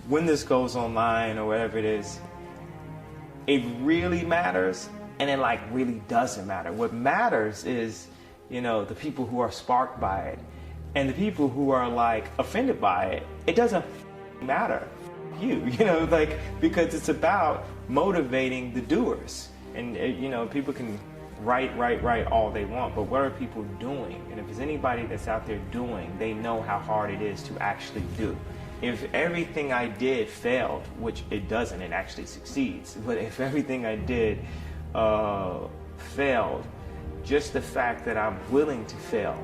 when this goes online or whatever it is, it really matters, and it like really doesn't matter. What matters is, you know, the people who are sparked by it, and the people who are like offended by it. It doesn't matter, you know, like, because it's about motivating the doers. And you know, people can write all they want, but what are people doing? And if there's anybody that's out there doing, they know how hard it is to actually do. If everything I did failed, which it doesn't, it actually succeeds, but if everything I did failed, just the fact that I'm willing to fail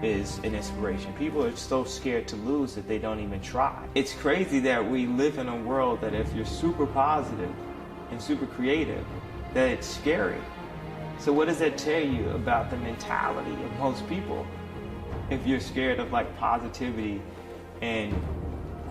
is an inspiration. People are so scared to lose that they don't even try. It's crazy that we live in a world that if you're super positive and super creative, that it's scary. So what does that tell you about the mentality of most people if you're scared of like positivity and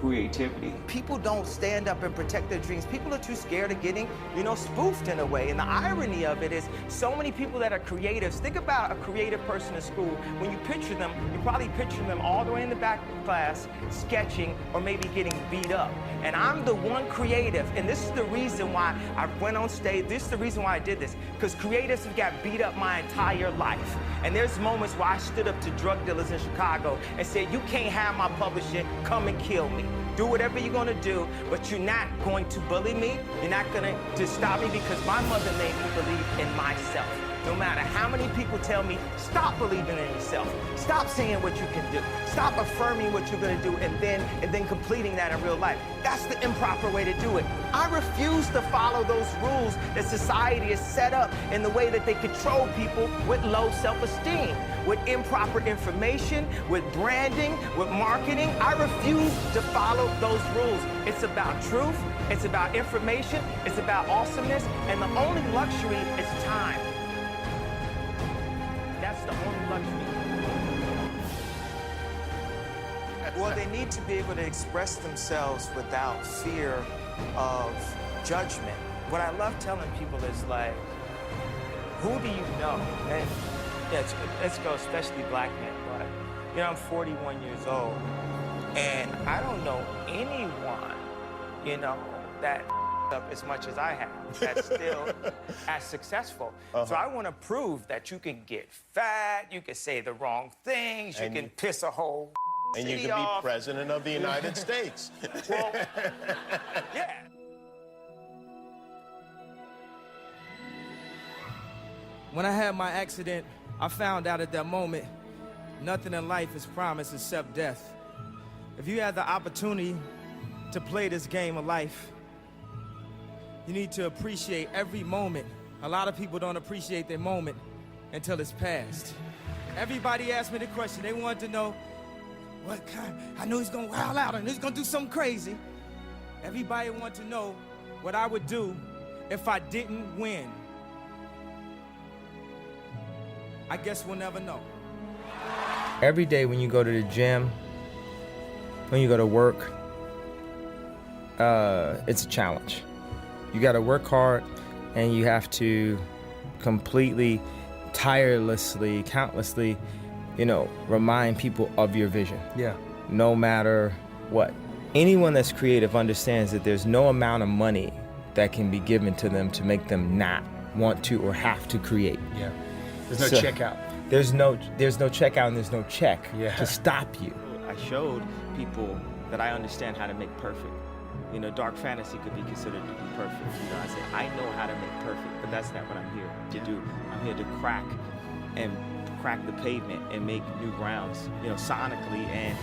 creativity? People don't stand up and protect their dreams. People are too scared of getting, you know, spoofed in a way. And the irony of it is so many people that are creatives, think about a creative person in school. When you picture them, you probably picture them all the way in the back of class, sketching or maybe getting beat up. And I'm the one creative, and this is the reason why I went on stage. This is the reason why I did this, because creatives have got beat up my entire life. And there's moments where I stood up to drug dealers in Chicago and said, you can't have my publishing, come and kill me. Do whatever you're gonna do, but you're not going to bully me. You're not gonna just stop me, because my mother made me believe in myself. No matter how many people tell me, stop believing in yourself. Stop saying what you can do. Stop affirming what you're gonna do and then completing that in real life. That's the improper way to do it. I refuse to follow those rules that society has set up in the way that they control people with low self-esteem, with improper information, with branding, with marketing. I refuse to follow those rules. It's about truth, it's about information, it's about awesomeness, and the only luxury is time. That's the only luxury. Well, they need to be able to express themselves without fear of judgment. What I love telling people is like, who do you know? And yeah, let's go, especially black men, but you know, I'm 41 years old, and I don't know anyone, you know, that up as much as I have, that's still as successful. So I want to prove that you can get fat, you can say the wrong things, you can piss a whole and you city can be off. president of the United States. Well, yeah. When I had my accident, I found out at that moment, nothing in life is promised except death. If you had the opportunity to play this game of life, you need to appreciate every moment. A lot of people don't appreciate their moment until it's past. Everybody asked me the question. They wanted to know, what kind? I knew he's gonna wild out and he's gonna do something crazy. Everybody wanted to know what I would do if I didn't win. I guess we'll never know. Every day when you go to the gym, when you go to work, it's a challenge. You gotta work hard, and you have to completely, tirelessly, countlessly, you know, remind people of your vision. Yeah. No matter what. Anyone that's creative understands that there's no amount of money that can be given to them to make them not want to or have to create. Yeah. There's no checkout. There's no checkout, and there's no check to stop you. I showed people that I understand how to make perfect. You know, dark fantasy could be considered to be perfect. You know, I say, I know how to make perfect, but that's not what I'm here to do. I'm here to crack the pavement and make new grounds, you know, sonically and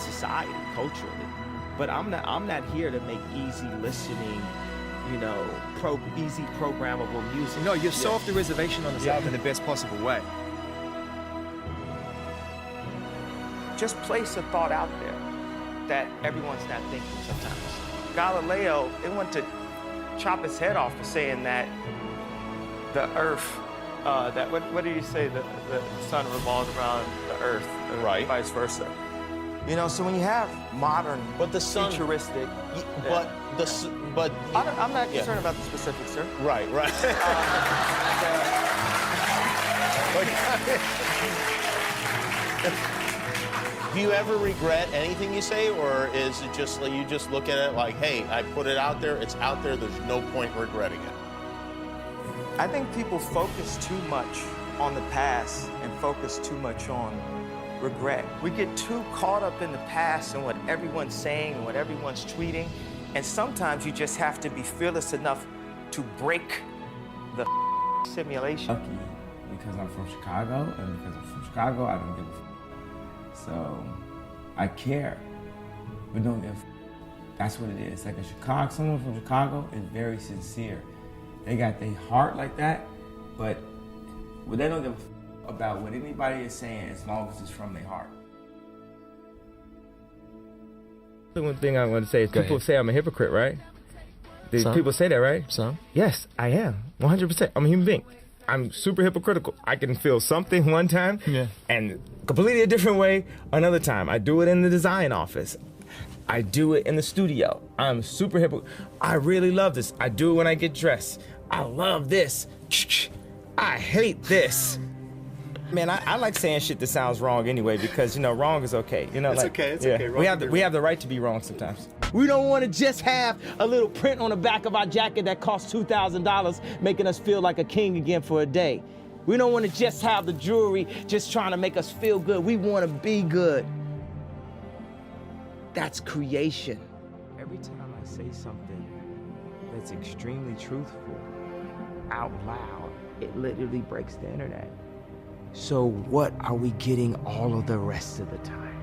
society, culturally. But I'm not here to make easy listening, you know, easy programmable music. No, you're so off the reservation on the South in the best possible way. Just place a thought out there that everyone's not thinking sometimes. Galileo, they want to chop his head off for saying that the earth, what do you say, the sun revolves around the earth, Right. vice versa. You know, so when you have modern, But the sun- futuristic, But I'm not concerned about the specifics, sir. right. Do you ever regret anything you say, or is it just like you just look at it like, hey, I put it out there, it's out there, there's no point regretting it? I think people focus too much on the past and focus too much on regret. We get too caught up in the past and what everyone's saying and what everyone's tweeting, and sometimes you just have to be fearless enough to break the simulation. Lucky because I'm from Chicago, and because I'm from Chicago, I don't give a f. So I care, but don't give a f. That's what it is. Like someone from Chicago is very sincere. They got their heart like that, but they don't give a f about what anybody is saying as long as it's from their heart. The one thing I want to say is people say I'm a hypocrite, right? People say that, right? So? Yes, I am. 100%. I'm a human being. I'm super hypocritical. I can feel something one time and completely a different way another time. I do it in the design office. I do it in the studio. I'm super hypocritical. I really love this. I do it when I get dressed. I love this. I hate this. Man, I like saying shit that sounds wrong anyway because, you know, wrong is okay. You know, it's okay. It's okay. We have the right to be wrong sometimes. We don't want to just have a little print on the back of our jacket that costs $2,000, making us feel like a king again for a day. We don't want to just have the jewelry just trying to make us feel good. We want to be good. That's creation. Every time I say something that's extremely truthful out loud, it literally breaks the internet. So what are we getting all of the rest of the time?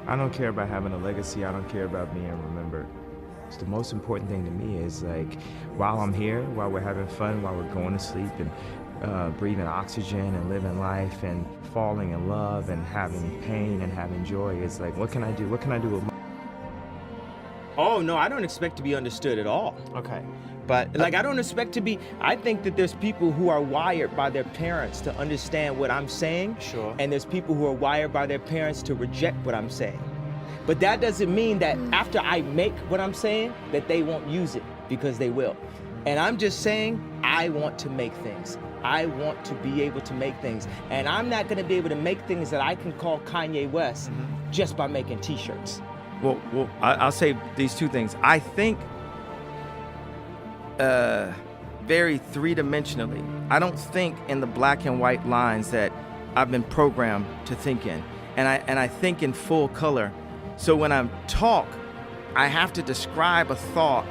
I don't care about having a legacy. I don't care about being remembered. It's the most important thing to me is like, while I'm here, while we're having fun, while we're going to sleep and breathing oxygen and living life and falling in love and having pain and having joy, it's like, what can I do? What can I do with my... Oh, no, I don't expect to be understood at all. Okay. But like, I don't expect to be, I think that there's people who are wired by their parents to understand what I'm saying. Sure. And there's people who are wired by their parents to reject what I'm saying. But that doesn't mean that after I make what I'm saying, that they won't use it, because they will. And I'm just saying, I want to make things. I want to be able to make things. And I'm not gonna be able to make things that I can call Kanye West just by making t-shirts. Well, I'll say these two things. I think very three-dimensionally. I don't think in the black and white lines that I've been programmed to think in. And I think in full color. So when I talk, I have to describe a thought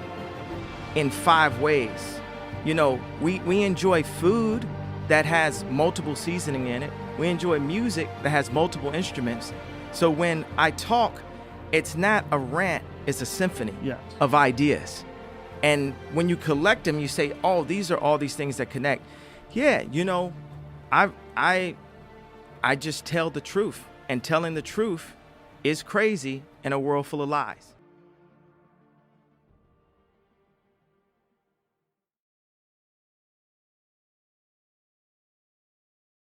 in 5 ways. You know, we enjoy food that has multiple seasoning in it. We enjoy music that has multiple instruments. So when I talk, it's not a rant, it's a symphony of ideas. And when you collect them, you say, oh, these are all these things that connect. Yeah, you know, I just tell the truth. And telling the truth is crazy in a world full of lies.